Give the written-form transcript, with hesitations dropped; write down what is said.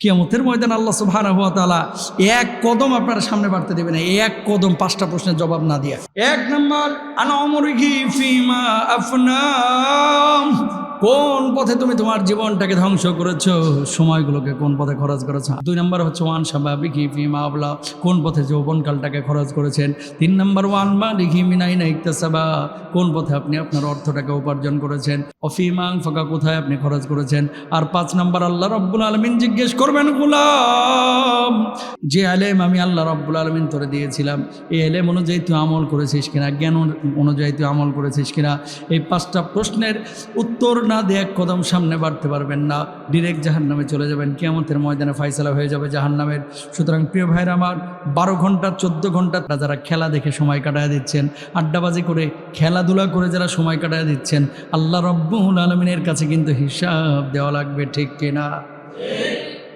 কিয়ামতের ময়দানে আল্লাহ সুবহানাহু ওয়া তাআলা এক কদম আপনার সামনে বাড়তে দেবে না, এক কদম 5টা প্রশ্নের জবাব না দিয়া। 1 নাম্বার আনা উমরিহি ফিমা আফনাম, কোন পথে তুমি তোমার জীবনটাকে ধ্বংস করেছো, সময়গুলোকে কোন পথে খরচ করেছো। 2 নাম্বার হচ্ছে ওয়ান শাবাবিহি ফিমা আবলা, কোন পথে যৌবনকালটাকে খরচ করেছেন। 3 নাম্বার ওয়ান মালিহি মিন আইনা ইকতাসাবা, কোন পথে আপনি আপনার অর্থটাকে উপার্জন করেছেন। অফিমা আনফাকা, কোথায় আপনি খরচ করেছেন। আর 5 নাম্বার আল্লাহ রাব্বুল আলামিন জিজ্ঞেস করবেন, গোলাম যে এলেম আমি আল্লাহ রাব্বুল আলামিন তোরে দিয়েছিলাম, এই এলেম অনুযায়ী তুই আমল করেছিস কিনা, জ্ঞান অনুযায়ী তুই আমল করেছিস কিনা। এই 5টা প্রশ্নের উত্তর না দিয়ে এক কদম সামনে বাড়তে পারবেন না, ডিরেক্ট জাহান্নামে চলে যাবেন। কিয়ামতের ময়দানে ফয়সালা হয়ে যাবে জাহান্নামের। সুতরাং প্রিয় ভাইরা আমার, 12 ঘন্টা 14 ঘন্টা যারা খেলা দেখে সময় কাটায় দিচ্ছেন, আড্ডাবাজি করে খেলাধুলা করে যারা সময় কাটায় দিচ্ছেন, আল্লাহ রাব্বুল আলামিনের কাছে কিন্তু হিসাব দেওয়া লাগবে, ঠিক কিনা?